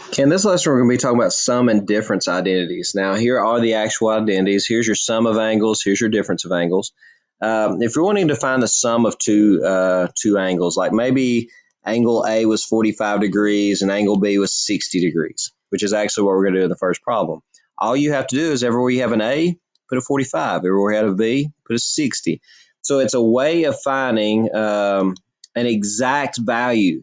Okay, in this lesson, we're going to be talking about sum and difference identities. Now, here are the actual identities. Here's your sum of angles. Here's your difference of angles. If you're wanting to find the sum of two angles, like maybe angle A was 45 degrees and angle B was 60 degrees, which is actually what we're going to do in the first problem. All you have to do is everywhere you have an A, put a 45. Everywhere you have a B, put a 60. So it's a way of finding an exact value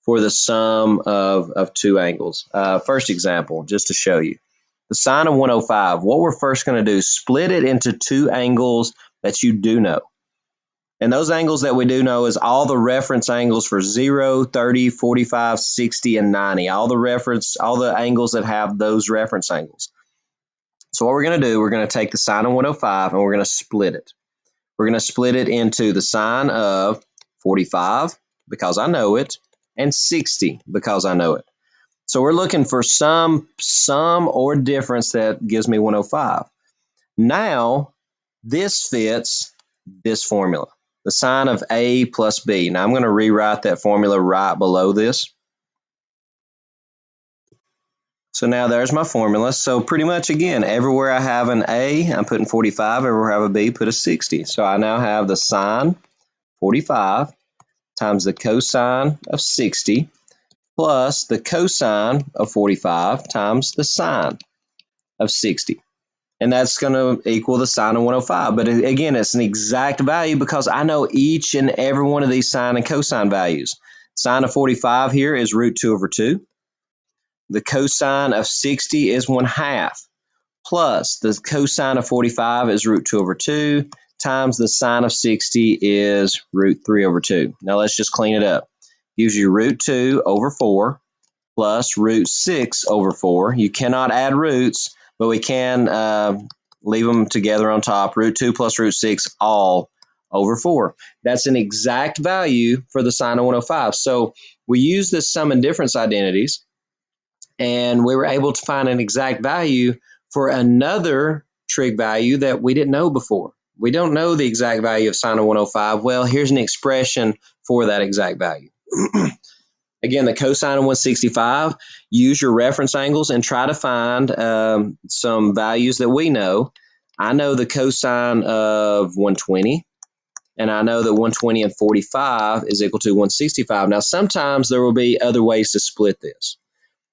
for the sum of two angles. First example, just to show you. The sine of 105, what we're first going to do, split it into two angles that you do know. And those angles that we do know is all the reference angles for 0, 30, 45, 60, and 90. All the angles that have those reference angles. So what we're going to do, we're going to take the sine of 105 and we're going to split it. We're going to split it into the sine of 45, because I know it, and 60, because I know it. So we're looking for some sum or difference that gives me 105. Now, this fits this formula, the sine of A plus B. Now, I'm going to rewrite that formula right below this. So now there's my formula. So pretty much, again, everywhere I have an A, I'm putting 45. Everywhere I have a B, put a 60. So I now have the sine 45 times the cosine of 60 plus the cosine of 45 times the sine of 60. And that's going to equal the sine of 105. But again, it's an exact value because I know each and every one of these sine and cosine values. Sine of 45 here is root 2 over 2. The cosine of 60 is 1/2. Plus the cosine of 45 is root 2 over 2 times the sine of 60 is root 3 over 2. Now let's just clean it up. Gives you root 2 over 4 plus root 6 over 4. You cannot add roots, but we can leave them together on top. Root 2 plus root 6 all over 4. That's an exact value for the sine of 105. So we use this sum and difference identities, and we were able to find an exact value for another trig value that we didn't know before. We don't know the exact value of sine of 105. Well, here's an expression for that exact value. Again, the cosine of 165, use your reference angles and try to find some values that we know. I know the cosine of 120, and I know that 120 and 45 is equal to 165. Now, sometimes there will be other ways to split this.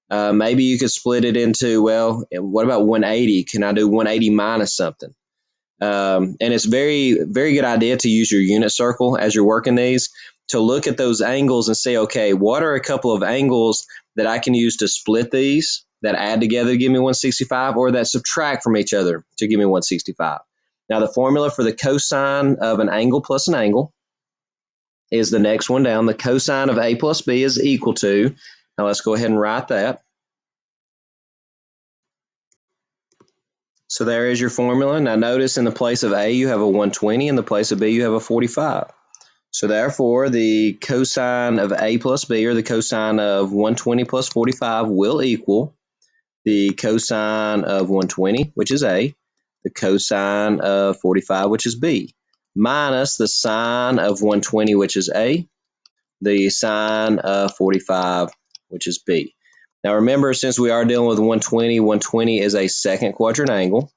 Maybe you could split it into, well, what about 180? Can I do 180 minus something? And it's very, very good idea to use your unit circle as you're working these to look at those angles and say, okay, what are a couple of angles that I can use to split these that add together to give me 165 or that subtract from each other to give me 165? Now, the formula for the cosine of an angle plus an angle is the next one down. The cosine of A plus B is equal to, now let's go ahead and write that. So there is your formula. Now notice in the place of A, you have a 120. In the place of B, you have a 45. So therefore, the cosine of A plus B, or the cosine of 120 plus 45, will equal the cosine of 120, which is A, the cosine of 45, which is B, minus the sine of 120, which is A, the sine of 45, which is B. Now remember, since we are dealing with 120, 120 is a second quadrant angle.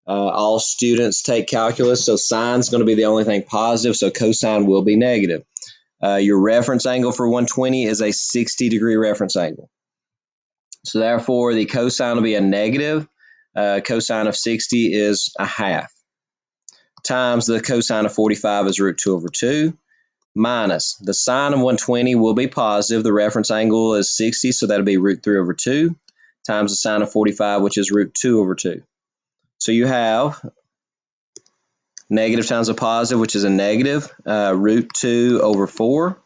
All students take calculus, so sine is going to be the only thing positive, so cosine will be negative. Your reference angle for 120 is a 60-degree reference angle. So therefore, the cosine will be a negative. Cosine of 60 is 1/2. Times the cosine of 45 is root 2 over 2. Minus the sine of 120 will be positive. The reference angle is 60, so that'll be root 3 over 2. Times the sine of 45, which is root 2 over 2. So you have negative times a positive, which is a negative, root 2 over 4.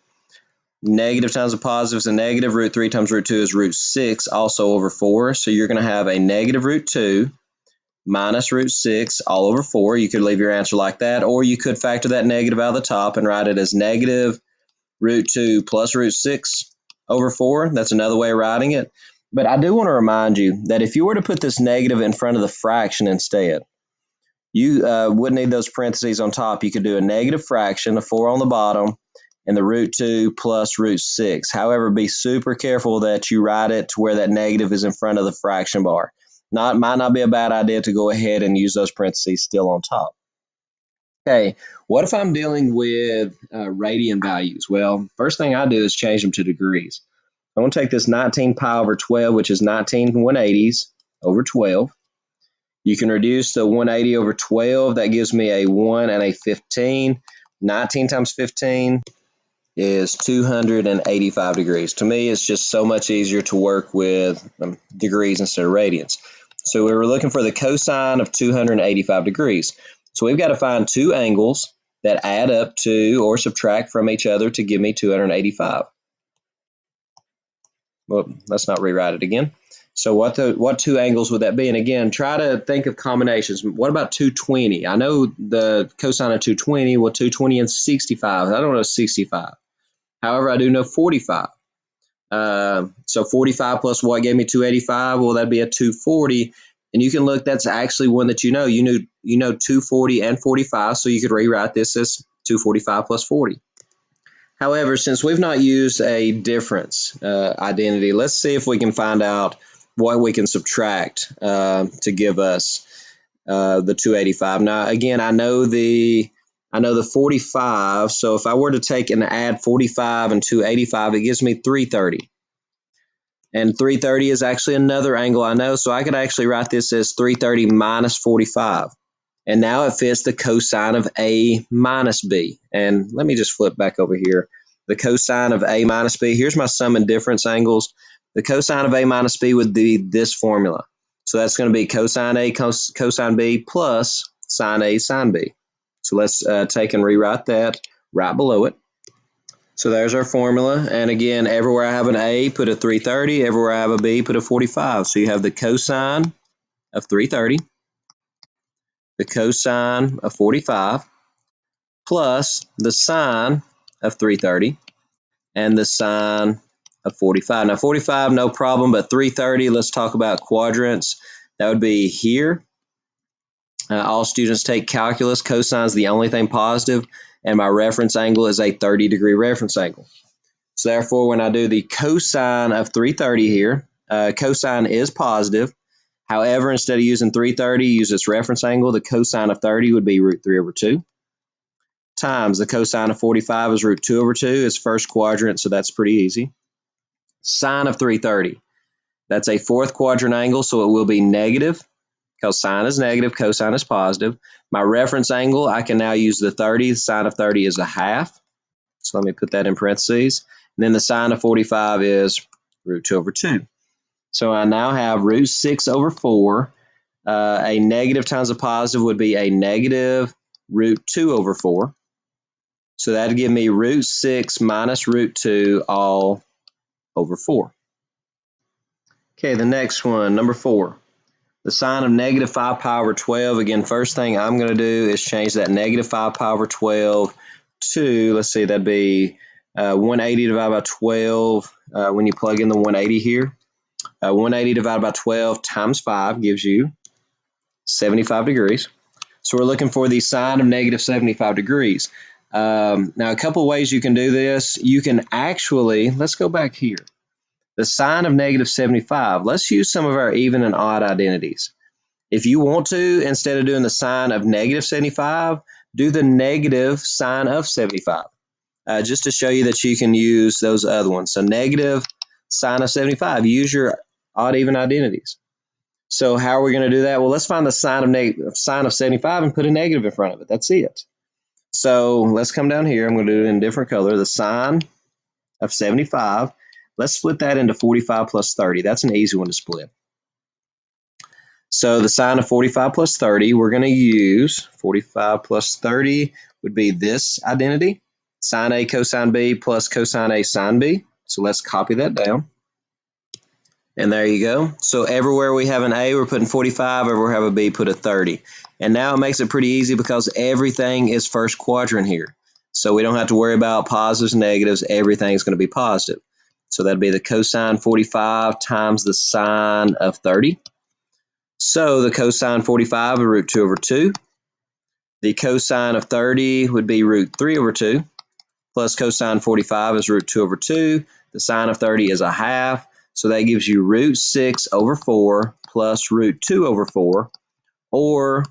Negative times a positive is a negative. Root 3 times root 2 is root 6, also over 4. So you're going to have a negative root 2 minus root 6 all over 4. You could leave your answer like that, or you could factor that negative out of the top and write it as negative root 2 plus root 6 over 4. That's another way of writing it. But I do want to remind you that if you were to put this negative in front of the fraction instead, you wouldn't need those parentheses on top. You could do a negative fraction, a 4 on the bottom, and the root 2 plus root 6. However, be super careful that you write it to where that negative is in front of the fraction bar. Might not be a bad idea to go ahead and use those parentheses still on top. Okay, what if I'm dealing with radian values? Well, first thing I do is change them to degrees. I'm going to take this 19 pi over 12, which is 19 180s over 12. You can reduce the 180 over 12. That gives me a 1 and a 15. 19 times 15 is 285 degrees. To me, it's just so much easier to work with degrees instead of radians. So we were looking for the cosine of 285 degrees. So we've got to find two angles that add up to or subtract from each other to give me 285. Well, let's not rewrite it again. So what two angles would that be? And again, try to think of combinations. What about 220? I know the cosine of 220. Well, 220 and 65. I don't know 65. However, I do know 45. So 45 plus what gave me 285? Well, that'd be a 240. And you can look, that's actually one that you know. You know 240 and 45, so you could rewrite this as 245 plus 40. However, since we've not used a difference identity, let's see if we can find out what we can subtract to give us the 285. Now, again, I know the 45, so if I were to take and add 45 and 285, it gives me 330. And 330 is actually another angle I know, so I could actually write this as 330 minus 45. And now it fits the cosine of A minus B. And let me just flip back over here. The cosine of A minus B, here's my sum and difference angles. The cosine of A minus B would be this formula. So that's going to be cosine A cosine B plus sine A sine B. So let's take and rewrite that right below it. So there's our formula. And again, everywhere I have an A, put a 330. Everywhere I have a B, put a 45. So you have the cosine of 330. The cosine of 45 plus the sine of 330 and the sine of 45. Now 45, no problem, but 330, let's talk about quadrants. That would be here. All students take calculus. Cosine is the only thing positive, and my reference angle is a 30-degree reference angle. So therefore, when I do the cosine of 330 here, cosine is positive. However, instead of using 330, use its reference angle. The cosine of 30 would be root 3 over 2 times the cosine of 45 is root 2 over 2. It's first quadrant, so that's pretty easy. Sine of 330, that's a fourth quadrant angle, so it will be negative because sine is negative, cosine is positive. My reference angle, I can now use the 30. The sine of 30 is a half, so let me put that in parentheses. And then the sine of 45 is root 2 over 2. So I now have root 6 over 4. A negative times a positive would be a negative root 2 over 4. So that would give me root 6 minus root 2 all over 4. Okay, the next one, number 4. The sine of negative 5 pi over 12. Again, first thing I'm going to do is change that negative 5 pi over 12 to, let's see, that'd be 180 divided by 12 when you plug in the 180 here. 180 divided by 12 times 5 gives you 75 degrees. So we're looking for the sine of negative 75 degrees. Now, a couple ways you can do this. You can actually, let's go back here. The sine of negative 75, let's use some of our even and odd identities. If you want to, instead of doing the sine of negative 75, do the negative sine of 75, just to show you that you can use those other ones. So negative sine of 75, use your odd even identities. So how are we going to do that? Well, let's find the sine of 75 and put a negative in front of it. That's it. So let's come down here. I'm going to do it in a different color. The sine of 75. Let's split that into 45 plus 30. That's an easy one to split. So the sine of 45 plus 30, we're going to use 45 plus 30 would be this identity. Sine A cosine B plus cosine A sine B. So let's copy that down. And there you go. So everywhere we have an A, we're putting 45. Everywhere we have a B, put a 30. And now it makes it pretty easy because everything is first quadrant here. So we don't have to worry about positives and negatives. Everything's going to be positive. So that'd be the cosine 45 times the sine of 30. So the cosine 45 is root 2 over 2. The cosine of 30 would be root 3 over 2. plus cosine 45 is root 2 over 2. The sine of 30 is a half. So that gives you root 6 over 4 plus root 2 over 4, or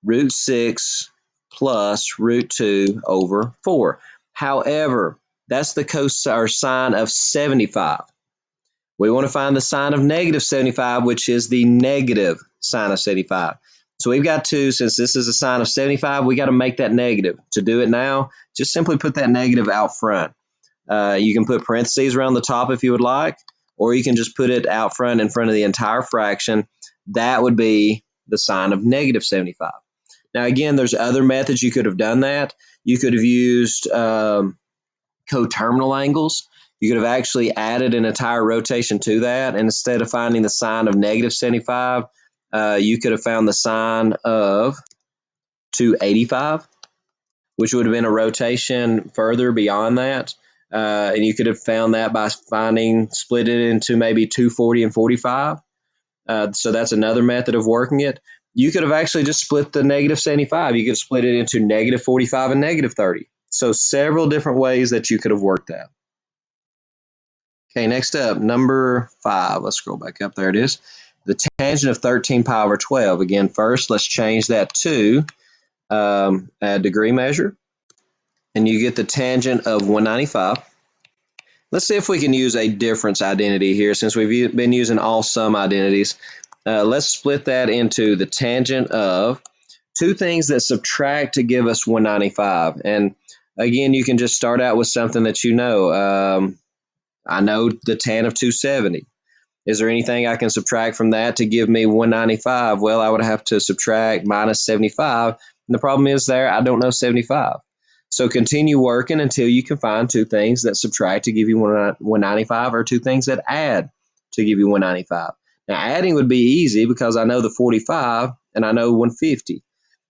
root 6 plus root 2 over 4. However, that's the cosine or sine of 75. We want to find the sine of negative 75, which is the negative sine of 75. So we've got to, since this is a sine of 75, we got to make that negative. To do it now, just simply put that negative out front. You can put parentheses around the top if you would like, or you can just put it out front in front of the entire fraction. That would be the sine of negative 75. Now, again, there's other methods you could have done that. You could have used coterminal angles. You could have actually added an entire rotation to that. And instead of finding the sine of negative 75, you could have found the sine of 285, which would have been a rotation further beyond that. And you could have found that by split it into maybe 240 and 45. So that's another method of working it. You could have actually just split the negative 75. You could split it into negative 45 and negative 30. So several different ways that you could have worked that. Okay, next up, number 5. Let's scroll back up. There it is. The tangent of 13 pi over 12. Again, first, let's change that to a degree measure. And you get the tangent of 195. Let's see if we can use a difference identity here since we've been using all sum identities. Let's split that into the tangent of two things that subtract to give us 195. And again, you can just start out with something that you know. I know the tan of 270. Is there anything I can subtract from that to give me 195? Well, I would have to subtract minus 75. And the problem is there, I don't know 75. So continue working until you can find two things that subtract to give you 195 or two things that add to give you 195. Now, adding would be easy because I know the 45 and I know 150.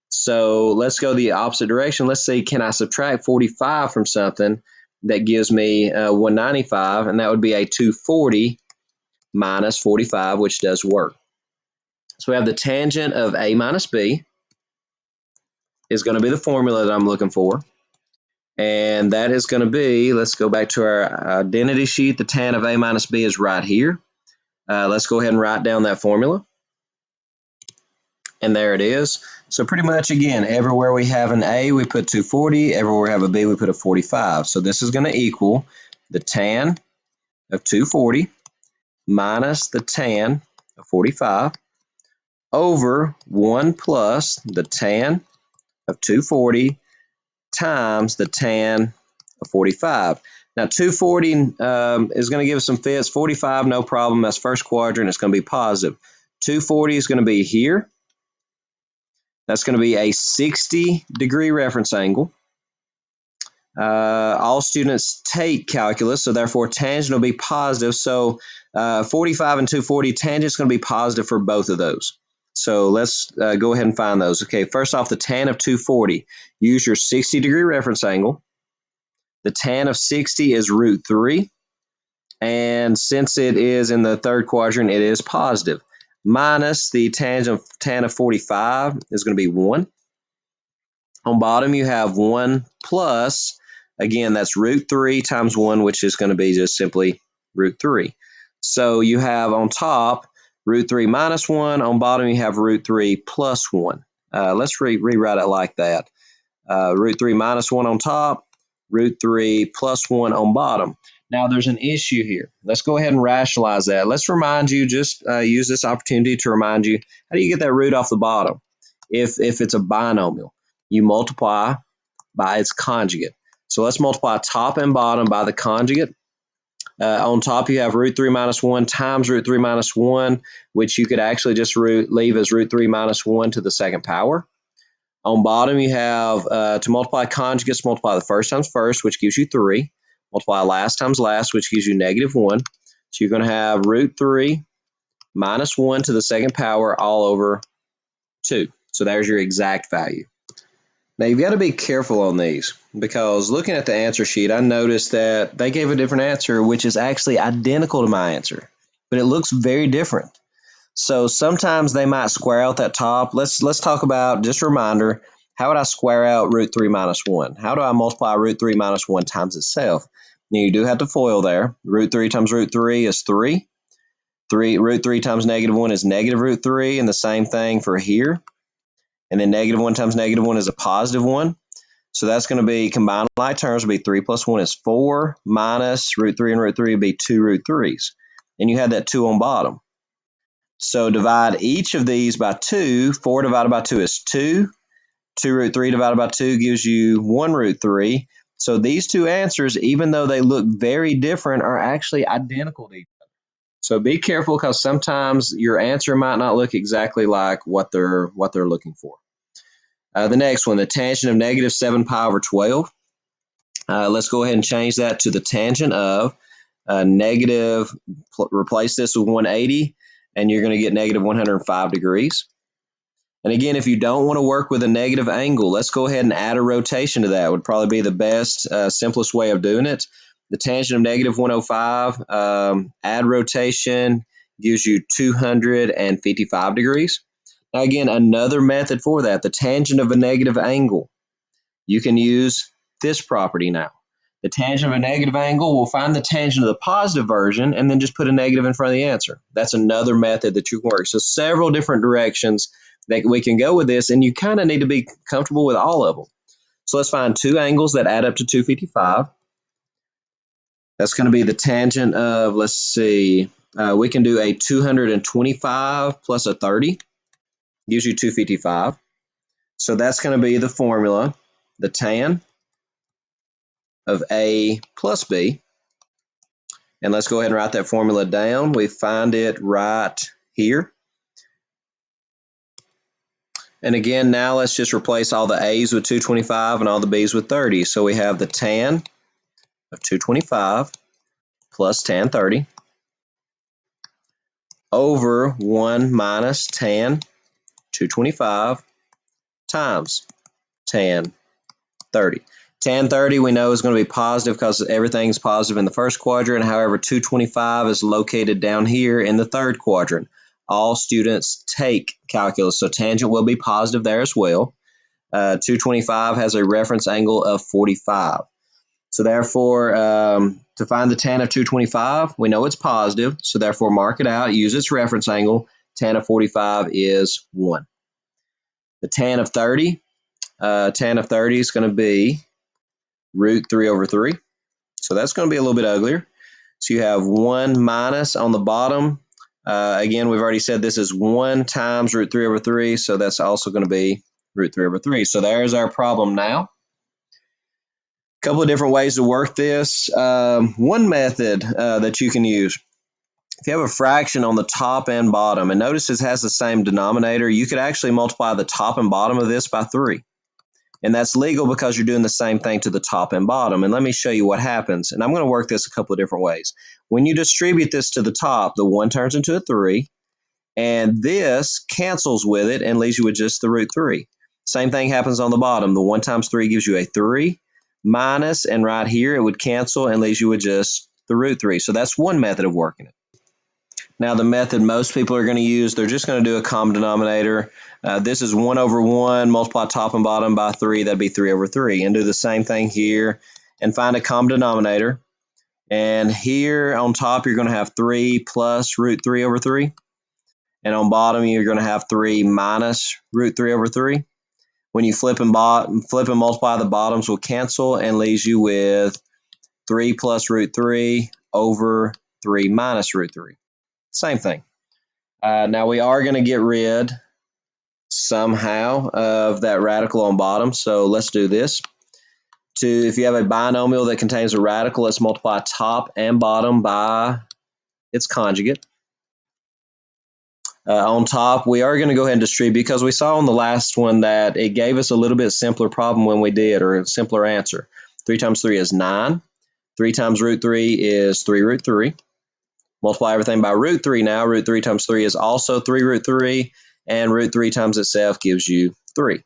So let's go the opposite direction. Let's see, can I subtract 45 from something that gives me 195, and that would be a 240 minus 45, which does work. So we have the tangent of a minus b is going to be the formula that I'm looking for. And that is going to be, let's go back to our identity sheet. The tan of a minus b is right here. Let's go ahead and write down that formula. And there it is. So pretty much, again, everywhere we have an a, we put 240. Everywhere we have a b, we put a 45. So this is going to equal the tan of 240 minus the tan of 45 over 1 plus the tan of 240 times the tan of 45. Now, 240 is going to give us some fits. 45, no problem. That's first quadrant. It's going to be positive. 240 is going to be here. That's going to be a 60-degree reference angle. All students take calculus, so therefore tangent will be positive. So 45 and 240, tangent is going to be positive for both of those. So let's go ahead and find those. Okay, first off, the tan of 240. Use your 60-degree reference angle. The tan of 60 is root 3. And since it is in the third quadrant, it is positive. Minus the tangent of tan of 45 is going to be 1. On bottom, you have 1 plus, again, that's root 3 times 1, which is going to be just simply root 3. So you have on top root 3 minus 1. On bottom, you have root 3 plus 1. Let's rewrite it like that. Root 3 minus 1 on top, root 3 plus 1 on bottom. Now, there's an issue here. Let's go ahead and rationalize that. Let's remind you, just use this opportunity to remind you, how do you get that root off the bottom? If it's a binomial, you multiply by its conjugate. So let's multiply top and bottom by the conjugate. On top, you have root 3 minus 1 times root 3 minus 1, which you could actually just leave as root 3 minus 1 to the second power. On bottom, you have to multiply conjugates, multiply the first times first, which gives you 3. Multiply last times last, which gives you negative 1. So you're going to have root 3 minus 1 to the second power all over 2. So there's your exact value. Now, you've got to be careful on these because looking at the answer sheet, I noticed that they gave a different answer, which is actually identical to my answer, but it looks very different. So sometimes they might square out that top. Let's talk about, just a reminder, How would I square out root 3 minus 1? How do I multiply root 3 minus 1 times itself? Now, you do have to FOIL there. Root 3 times root 3 is 3. Root 3 times negative 1 is negative root 3, and the same thing for here. And then negative 1 times negative 1 is a positive 1. So that's going to be, combined like terms, will be 3 plus 1 is 4, minus root 3 and root 3 would be 2 root 3s. And you had that 2 on bottom. So divide each of these by 2. 4 divided by 2 is 2. 2 root 3 divided by 2 gives you 1 root 3. So these two answers, even though they look very different, are actually identical to each other. So be careful, because sometimes your answer might not look exactly like what they're looking for. The next one, the tangent of negative 7 pi over 12. Let's go ahead and change that to the tangent of negative, replace this with 180, and you're going to get negative 105 degrees. And again, if you don't want to work with a negative angle, let's go ahead and add a rotation to that. Would probably be the best, simplest way of doing it. The tangent of negative 105, add rotation, gives you 255 degrees. Now again, another method for that, the tangent of a negative angle. You can use this property now. The tangent of a negative angle, we'll find the tangent of the positive version and then just put a negative in front of the answer. That's another method that you can work. So several different directions that we can go with this, and you kind of need to be comfortable with all of them. So let's find two angles that add up to 255. That's going to be the tangent of, let's see, we can do a 225 plus a 30, gives you 255. So that's going to be the formula, the tan of A plus B. And let's go ahead and write that formula down. We find it right here. And again, now let's just replace all the A's with 225 and all the B's with 30. So we have the tan of 225 plus tan 30 over 1 minus tan 225 times tan 30. Tan 30 we know is going to be positive because everything's positive in the first quadrant. However, 225 is located down here in the third quadrant. All students take calculus, so tangent will be positive there as well. 225 has a reference angle of 45. So therefore, to find the tan of 225, we know it's positive, so therefore mark it out, use its reference angle. Tan of 45 is 1. The tan of 30 is going to be root 3 over 3. So that's going to be a little bit uglier. So you have 1 minus on the bottom. Again, we've already said this is 1 times root 3 over 3, so that's also going to be root 3 over 3. So there's our problem now. A couple of different ways to work this. One method that you can use, if you have a fraction on the top and bottom, and notice it has the same denominator, you could actually multiply the top and bottom of this by 3. And that's legal because you're doing the same thing to the top and bottom. And let me show you what happens. And I'm going to work this a couple of different ways. When you distribute this to the top, the 1 turns into a 3. And this cancels with it and leaves you with just the root 3. Same thing happens on the bottom. The 1 times 3 gives you a 3 minus, and right here it would cancel and leaves you with just the root 3. So that's one method of working it. Now the method most people are going to use, they're just going to do a common denominator. This is 1 over 1, multiply top and bottom by 3, that'd be 3 over 3. And do the same thing here and find a common denominator. And here on top you're going to have 3 plus root 3 over 3. And on bottom you're going to have 3 minus root 3 over 3. When you flip and multiply, the bottoms will cancel and leaves you with 3 plus root 3 over 3 minus root 3. Same thing. Now we are going to get rid somehow of that radical on bottom. So let's do this. If you have a binomial that contains a radical, let's multiply top and bottom by its conjugate. On top, we are going to go ahead and distribute because we saw on the last one that it gave us a little bit simpler problem when we did, or a simpler answer. 3 times 3 is 9. 3 times root 3 is 3 root 3. Multiply everything by root 3 now. Root 3 times 3 is also 3 root 3. And root 3 times itself gives you 3.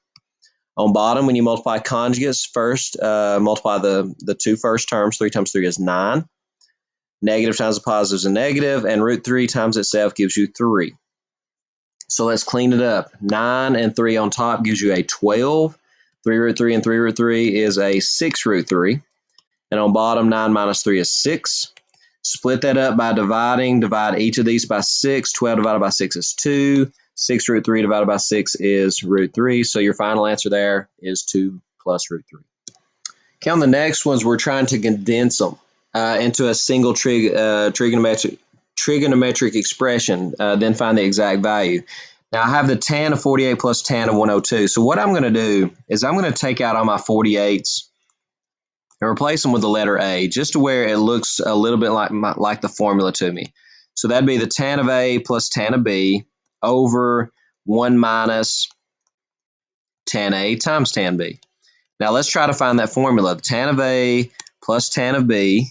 On bottom, when you multiply conjugates, first multiply the two first terms. 3 times 3 is 9. Negative times a positive is a negative. And root 3 times itself gives you 3. So let's clean it up. 9 and 3 on top gives you a 12. 3 root 3 and 3 root 3 is a 6 root 3. And on bottom, 9 minus 3 is 6. Split that up by dividing. Divide each of these by 6. 12 divided by 6 is 2. 6 root 3 divided by 6 is root 3. So your final answer there is 2 plus root 3. Okay, on the next ones, we're trying to condense them into a single trigonometric expression, then find the exact value. Now, I have the tan of 48 plus tan of 102. So what I'm going to do is I'm going to take out all my 48s and replace them with the letter A, just to where it looks a little bit like the formula to me. So that'd be the tan of A plus tan of B over 1 minus tan A times tan B. Now let's try to find that formula. The tan of A plus tan of B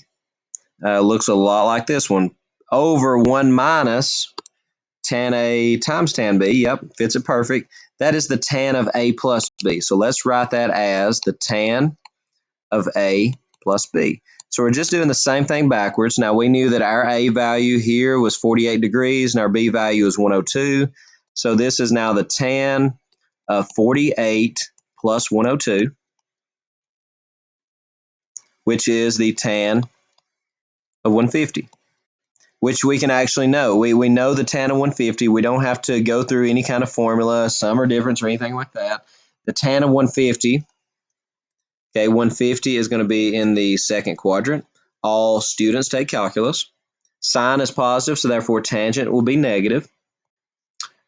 looks a lot like this one. Over 1 minus tan A times tan B. Yep, fits it perfect. That is the tan of A plus B. So let's write that as the tan of A plus B. So we're just doing the same thing backwards. Now we knew that our A value here was 48 degrees and our B value is 102. So this is now the tan of 48 plus 102, which is the tan of 150, which we can actually know. We know the tan of 150. We don't have to go through any kind of formula, sum or difference or anything like that. The tan of 150, okay, 150 is going to be in the second quadrant. All students take calculus. Sine is positive, so therefore tangent will be negative.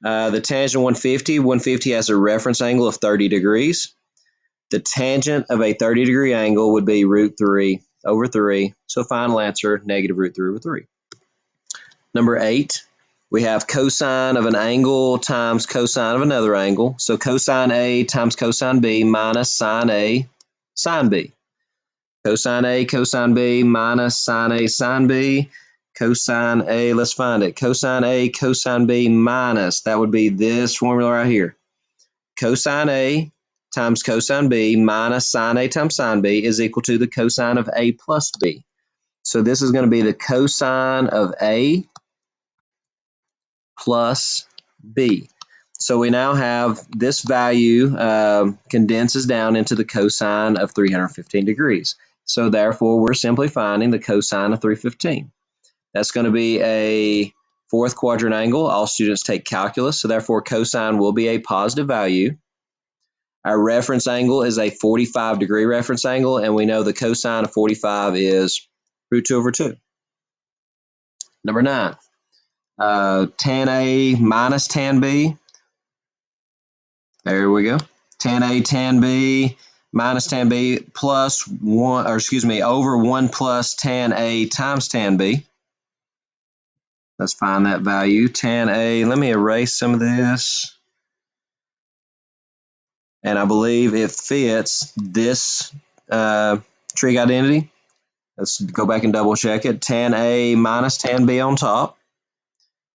The tangent of 150 has a reference angle of 30 degrees. The tangent of a 30-degree angle would be root 3 over 3. So final answer, negative root 3 over 3. Number 8, we have cosine of an angle times cosine of another angle. So cosine A times cosine B minus sine A sine B. Cosine A cosine B minus sine A sine B. Cosine A, let's find it. Cosine A cosine B minus, that would be this formula right here. Cosine A times cosine B minus sine A times sine B is equal to the cosine of A plus B. So this is going to be the cosine of A plus B. So we now have this value condenses down into the cosine of 315 degrees. So therefore, we're simply finding the cosine of 315. That's going to be a fourth quadrant angle. All students take calculus, so therefore cosine will be a positive value. Our reference angle is a 45-degree reference angle, and we know the cosine of 45 is root 2 over 2. Number 9, tan A minus tan B. There we go. Tan A tan B minus tan B plus 1, or excuse me, over 1 plus tan A times tan B. Let's find that value. Tan A, let me erase some of this. And I believe it fits this trig identity. Let's go back and double check it. Tan A minus tan B on top.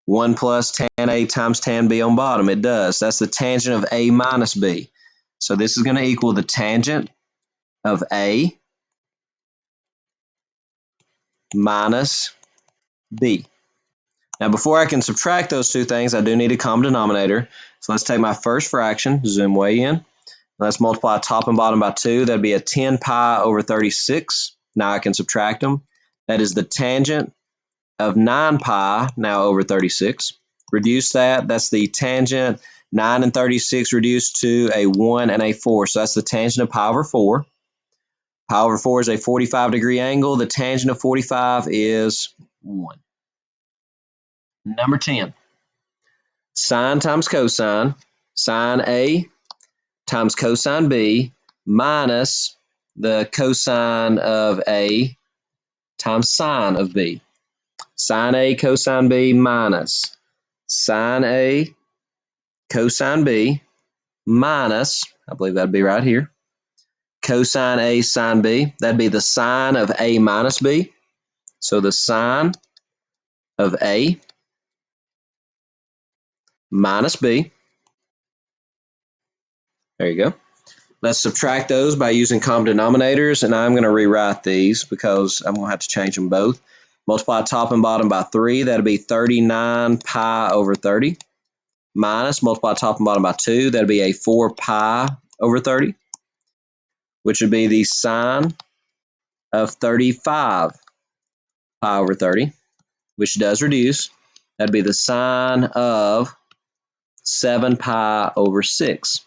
1 plus tan A times tan B on bottom. It does. That's the tangent of A minus B. So this is going to equal the tangent of A minus B. Now, before I can subtract those two things, I do need a common denominator. So let's take my first fraction, zoom way in. Let's multiply top and bottom by 2. That'd be a 10 pi over 36. Now I can subtract them. That is the tangent of 9 pi now over 36. Reduce that. That's the tangent 9 and 36 reduced to a 1 and a 4. So that's the tangent of pi over 4. Pi over 4 is a 45-degree angle. The tangent of 45 is 1. Number 10, sine times cosine, sine A times cosine B minus the cosine of A times sine of B. Sine A cosine B minus sine A cosine B minus, I believe that'd be right here, cosine A sine B. That'd be the sine of A minus B. So the sine of A minus B. There you go. Let's subtract those by using common denominators, and I'm going to rewrite these because I'm going to have to change them both. Multiply top and bottom by 3. That'll be 39 pi over 30. Minus, multiply top and bottom by 2. That'll be a 4 pi over 30. which would be the sine of 35 pi over 30, which does reduce. That'd be the sine of 7 pi over 6.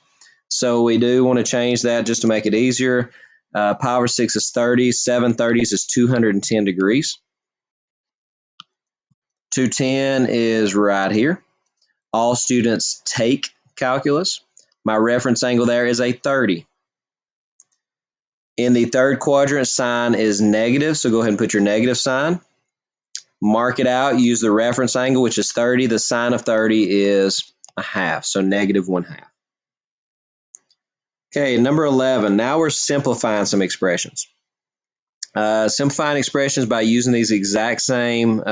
So we do want to change that just to make it easier. Pi over 6 is 30. 7/30 is 210 degrees. 210 is right here. All students take calculus. My reference angle there is a 30. In the third quadrant, sine is negative, so go ahead and put your negative sign. Mark it out, use the reference angle, which is 30. The sine of 30 is a half, so negative 1/2. Okay, number 11. Now we're simplifying some expressions. Simplifying expressions by using these exact same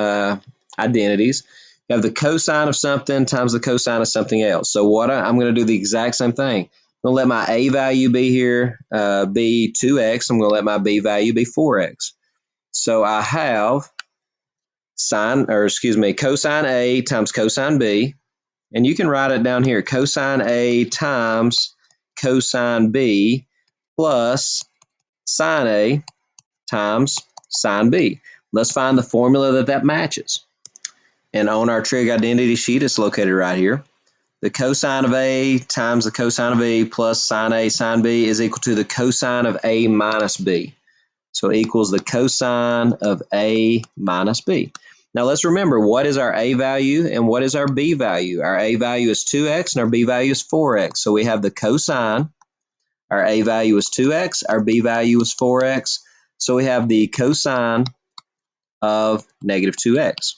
identities. You have the cosine of something times the cosine of something else. So I'm going to do the exact same thing. I'm going to let my a value be here, be 2x. I'm going to let my b value be 4x. So I have cosine a times cosine b, and you can write it down here, cosine a times cosine b plus sine a times sine b. Let's find the formula that matches. And on our trig identity sheet, it's located right here. The cosine of a times the cosine of b plus sine a sine b is equal to the cosine of a minus b. So it equals the cosine of a minus b. Now let's remember, what is our a value and what is our b value? Our a value is 2x and our b value is 4x. So we have the cosine. Our a value is 2x, our b value is 4x. So we have the cosine of negative 2x.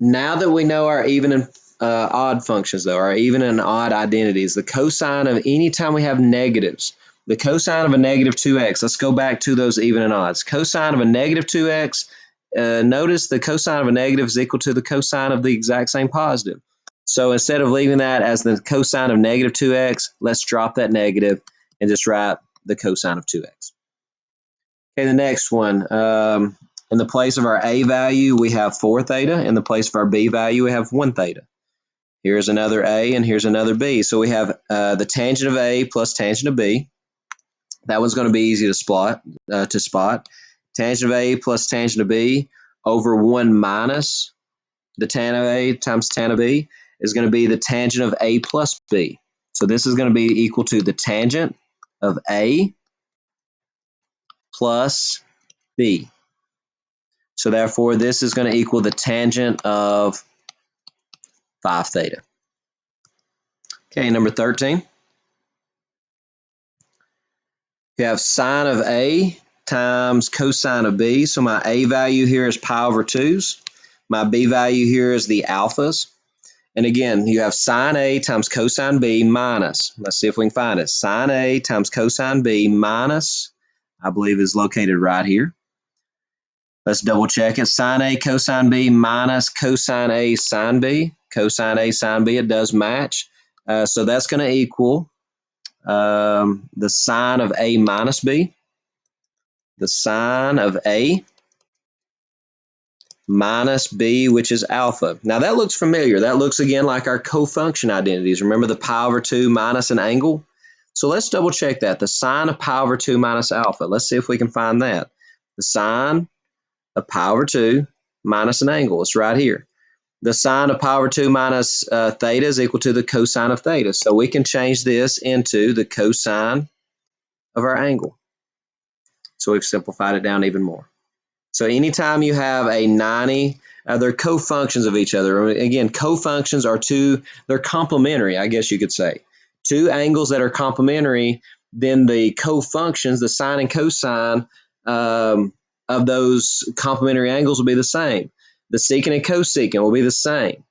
Now that we know our even and odd functions, though, our even and odd identities, the cosine of any time we have negatives, the cosine of a negative 2x, let's go back to those even and odds. Cosine of a negative 2x, notice the cosine of a negative is equal to the cosine of the exact same positive. So instead of leaving that as the cosine of negative 2x, let's drop that negative and just write the cosine of 2x. Okay, the next one. In the place of our a value, we have 4 theta. In the place of our b value, we have 1 theta. Here's another a and here's another b. So we have the tangent of a plus tangent of b. That one's going to be easy to spot. Tangent of a plus tangent of b over 1 minus the tan of a times tan of b is going to be the tangent of a plus b. So this is going to be equal to the tangent of a plus b. So therefore, this is going to equal the tangent of 5 theta. Okay, number 13. You have sine of a times cosine of b. So my a value here is pi over 2s. My b value here is the alphas. And again, you have sine a times cosine b minus, let's see if we can find it, sine a times cosine b minus, I believe is located right here. Let's double check it. Sine a cosine b minus cosine a sine b. Cosine a sine b, it does match. So that's going to equal the sine of a minus b. The sine of a minus b, which is alpha. Now that looks familiar. That looks again like our cofunction identities. Remember the pi over 2 minus an angle? So let's double check that. The sine of pi over 2 minus alpha. Let's see if we can find that. The sine of pi over 2 minus an angle. It's right here. The sine of pi over 2 minus theta is equal to the cosine of theta. So we can change this into the cosine of our angle. So we've simplified it down even more. So anytime you have a 90, they're co-functions of each other. Again, co-functions are they're complementary, I guess you could say. Two angles that are complementary, then the co-functions, the sine and cosine of those complementary angles will be the same. The secant and cosecant will be the same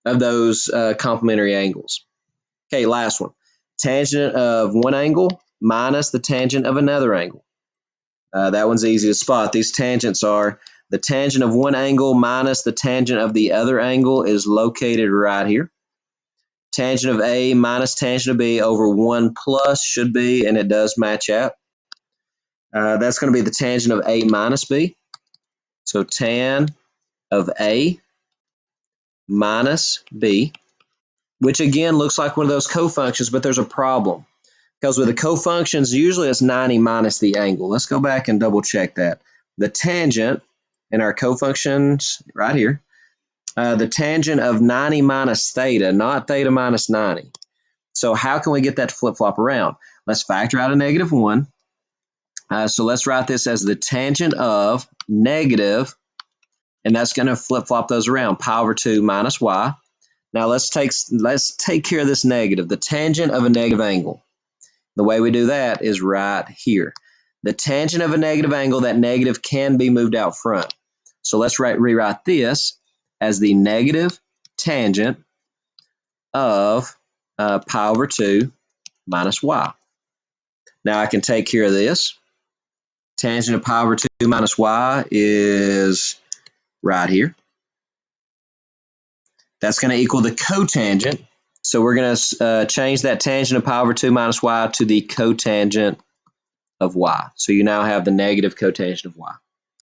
of those complementary angles. Okay, last one. Tangent of one angle minus the tangent of another angle. That one's easy to spot. These tangents are the tangent of one angle minus the tangent of the other angle is located right here. Tangent of A minus tangent of B over 1 plus should be, and it does match out. That's going to be the tangent of A minus B. So tan of A minus B, which again looks like one of those cofunctions, but there's a problem. Because with the cofunctions, usually it's 90 minus the angle. Let's go back and double check that. The tangent in our cofunctions right here, the tangent of 90 minus theta, not theta minus 90. So how can we get that to flip-flop around? Let's factor out a negative 1. So let's write this as the tangent of negative, and that's going to flip-flop those around, pi over 2 minus y. Now let's take care of this negative, the tangent of a negative angle. The way we do that is right here. The tangent of a negative angle, that negative can be moved out front. So let's rewrite this as the negative tangent of pi over 2 minus y. Now I can take care of this. Tangent of pi over 2 minus y is right here. That's going to equal the cotangent. So we're going to change that tangent of pi over 2 minus y to the cotangent of y. So you now have the negative cotangent of y.